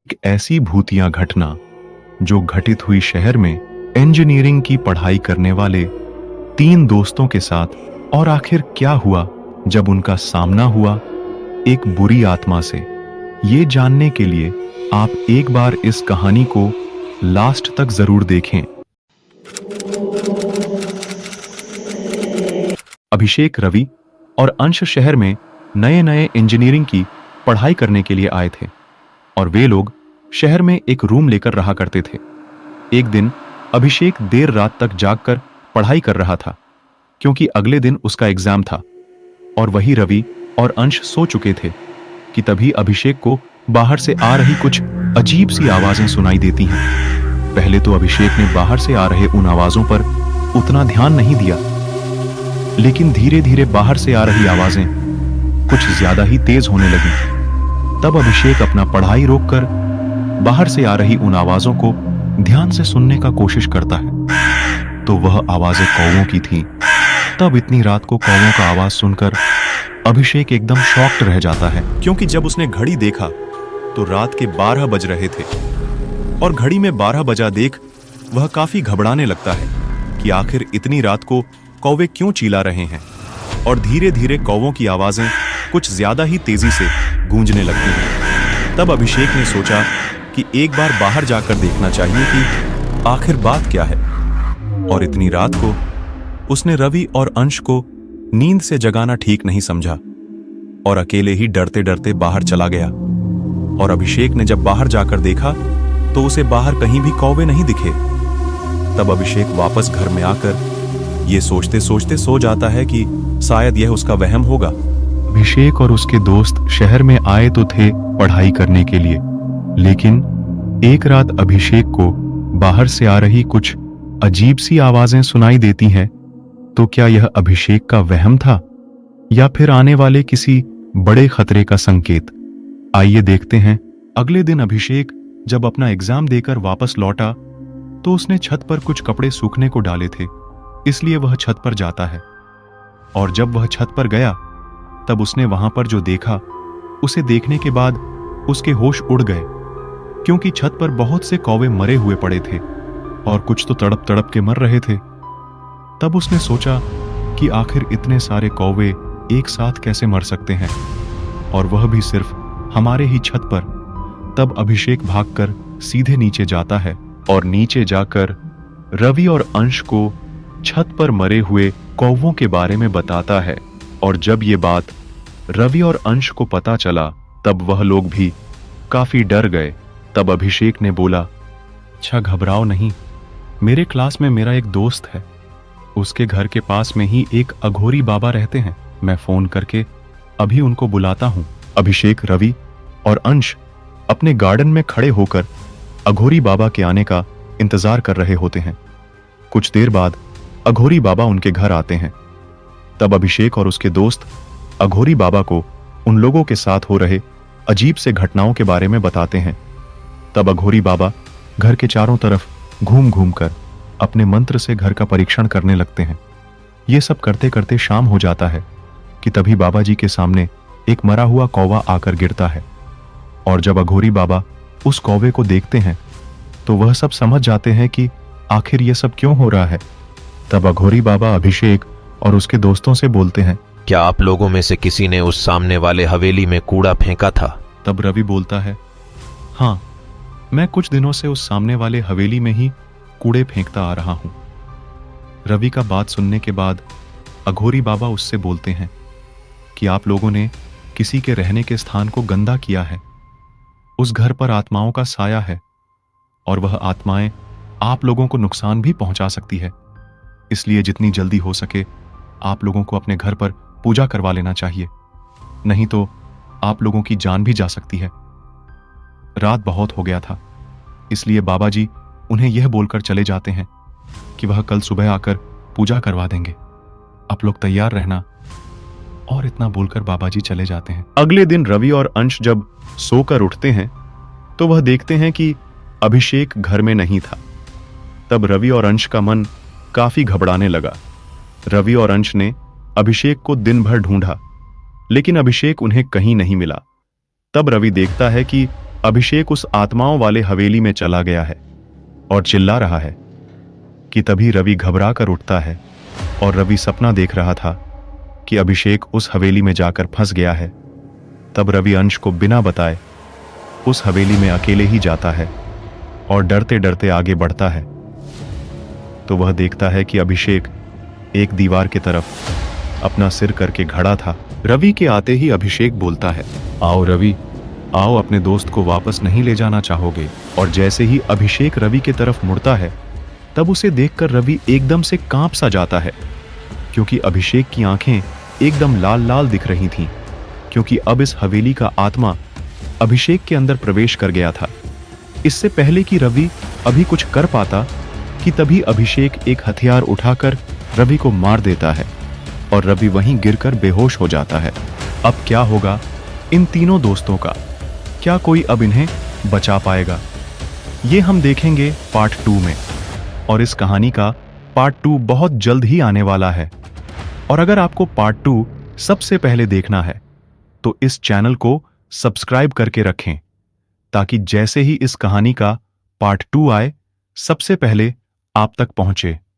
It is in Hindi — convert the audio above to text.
एक ऐसी भूतिया घटना जो घटित हुई शहर में इंजीनियरिंग की पढ़ाई करने वाले तीन दोस्तों के साथ। और आखिर क्या हुआ जब उनका सामना हुआ एक बुरी आत्मा से, ये जानने के लिए आप एक बार इस कहानी को लास्ट तक जरूर देखें। अभिषेक, रवि और अंश शहर में नए नए इंजीनियरिंग की पढ़ाई करने के लिए आए थे और वे लोग शहर में एक रूम लेकर रहा करते थे। एक दिन अभिषेक देर रात तक जागकर पढ़ाई कर रहा था क्योंकि अगले दिन उसका एग्जाम था, और वही रवि और अंश सो चुके थे कि तभी अभिषेक को बाहर से आ रही कुछ अजीब सी आवाजें सुनाई देती हैं। पहले तो अभिषेक ने बाहर से आ रहे उन आवाजों पर उतना ध्यान नहीं दिया, लेकिन धीरे धीरे बाहर से आ रही आवाजें कुछ ज्यादा ही तेज होने लगी। तब अभिषेक अपना पढ़ाई रोककर बाहर से आ रही उन आवाजों को ध्यान से सुनने का कोशिश करता है, तो वह आवाजें कौवों की थीं। तब इतनी रात को कौवों का आवाज सुनकर अभिषेक एकदम शॉक्ड रह जाता है, क्योंकि जब उसने घड़ी देखा तो रात के 12 बज रहे थे। और घड़ी में 12 बजा देख वह काफी घबराने लगता है कि आखिर इतनी रात को कौवे क्यों चिल्ला रहे हैं। और धीरे धीरे कौवों की आवाजें कुछ ज्यादा ही तेजी से गूंजने लगती हैं। तब अभिषेक ने सोचा कि एक बार बाहर जाकर देखना चाहिए कि आखिर बात क्या है। और इतनी रात को उसने रवि और अंश को नींद से जगाना ठीक नहीं समझा और अकेले ही डरते डरते बाहर चला गया। और अभिषेक ने जब बाहर जाकर देखा तो उसे बाहर कहीं भी कौवे नहीं दिखे। तब अभिषेक वापस घर में आकर ये सोचते सोचते सो जाता है कि शायद यह उसका वहम होगा। अभिषेक और उसके दोस्त शहर में आए तो थे पढ़ाई करने के लिए, लेकिन एक रात अभिषेक को बाहर से आ रही कुछ अजीब सी आवाजें सुनाई देती हैं। तो क्या यह अभिषेक का वहम था या फिर आने वाले किसी बड़े खतरे का संकेत? आइए देखते हैं। अगले दिन अभिषेक जब अपना एग्जाम देकर वापस लौटा तो उसने छत पर कुछ कपड़े सूखने को डाले थे, इसलिए वह छत पर जाता है। और जब वह छत पर गया तब उसने वहां पर जो देखा, उसे देखने के बाद उसके होश उड़ गए, क्योंकि छत पर बहुत से कौवे मरे हुए पड़े थे और कुछ तो तड़प तड़प के मर रहे थे। तब उसने सोचा कि आखिर इतने सारे कौवे एक साथ कैसे मर सकते हैं, और वह भी सिर्फ हमारे ही छत पर। तब अभिषेक भागकर सीधे नीचे जाता है और नीचे जाकर रवि और अंश को छत पर मरे हुए कौवों के बारे में बताता है। और जब ये बात रवि और अंश को पता चला तब वह लोग भी काफी डर गए। तब अभिषेक ने बोला, अच्छा घबराओ नहीं, मेरे क्लास में मेरा एक दोस्त है, उसके घर के पास में ही एक अघोरी बाबा रहते हैं, मैं फोन करके अभी उनको बुलाता हूं। अभिषेक, रवि और अंश अपने गार्डन में खड़े होकर अघोरी बाबा के आने का इंतजार कर रहे होते हैं। कुछ देर बाद अघोरी बाबा उनके घर आते हैं। तब अभिषेक और उसके दोस्त अघोरी बाबा को उन लोगों के साथ हो रहे अजीब से घटनाओं के बारे में बताते हैं। तब अघोरी बाबा घर के चारों तरफ घूम घूम कर अपने मंत्र से घर का परीक्षण करने लगते हैं। ये सब करते करते शाम हो जाता है कि तभी बाबा जी के सामने एक मरा हुआ कौवा आकर गिरता है। और जब अघोरी बाबा उस कौवे को देखते हैं तो वह सब समझ जाते हैं कि आखिर ये सब क्यों हो रहा है। तब अघोरी बाबा अभिषेक और उसके दोस्तों से बोलते हैं, क्या आप लोगों में से किसी ने उस सामने वाले हवेली में कूड़ा फेंका था? तब रवि बोलता है, हाँ, मैं कुछ दिनों से उस सामने वाले हवेली में ही कूड़े फेंकता आ रहा हूं। रवि का बात सुनने के बाद अघोरी बाबा उससे बोलते हैं कि आप लोगों ने किसी के रहने के स्थान को गंदा किया है। उस घर पर आत्माओं का साया है और वह आत्माएं आप लोगों को नुकसान भी पहुंचा सकती है, इसलिए जितनी जल्दी हो सके आप लोगों को अपने घर पर पूजा करवा लेना चाहिए, नहीं तो आप लोगों की जान भी जा सकती है। रात बहुत हो गया था, इसलिए बाबा जी उन्हें यह बोलकर चले जाते हैं कि वह कल सुबह आकर पूजा करवा देंगे, आप लोग तैयार रहना। और इतना बोलकर बाबा जी चले जाते हैं। अगले दिन रवि और अंश जब सोकर उठते हैं तो वह देखते हैं कि अभिषेक घर में नहीं था। तब रवि और अंश का मन काफी घबराने लगा। रवि और अंश ने अभिषेक को दिन भर ढूंढा, लेकिन अभिषेक उन्हें कहीं नहीं मिला। तब रवि देखता है कि अभिषेक उस आत्माओं वाले हवेली में चला गया है और चिल्ला रहा है कि तभी रवि घबरा कर उठता है और रवि सपना देख रहा था कि अभिषेक उस हवेली में जाकर फंस गया है। तब रवि अंश को बिना बताए उस हवेली में अकेले ही जाता है और डरते डरते आगे बढ़ता है तो वह देखता है कि अभिषेक एक दीवार की तरफ अपना सिर करके खड़ा था। रवि के आते ही अभिषेक बोलता है, आओ रवि, आओ, अपने दोस्त को वापस नहीं ले जाना चाहोगे? और जैसे ही अभिषेक रवि की तरफ मुड़ता है तब उसे देखकर रवि एकदम से कांप सा जाता है, क्योंकि अभिषेक की आंखें एकदम लाल लाल दिख रही थीं, क्योंकि अब इस हवेली का आत्मा अभिषेक के अंदर प्रवेश कर गया था। इससे पहले कि रवि अभी कुछ कर पाता कि तभी अभिषेक एक हथियार उठाकर रवि को मार देता है और रवि वहीं गिरकर बेहोश हो जाता है। अब क्या होगा इन तीनों दोस्तों का? क्या कोई अब इन्हें बचा पाएगा? ये हम देखेंगे पार्ट 2 में, और इस कहानी का पार्ट 2 बहुत जल्द ही आने वाला है। और अगर आपको पार्ट 2 सबसे पहले देखना है तो इस चैनल को सब्सक्राइब करके रखें, ताकि जैसे ही इस कहानी का पार्ट 2 आए सबसे पहले आप तक पहुंचे।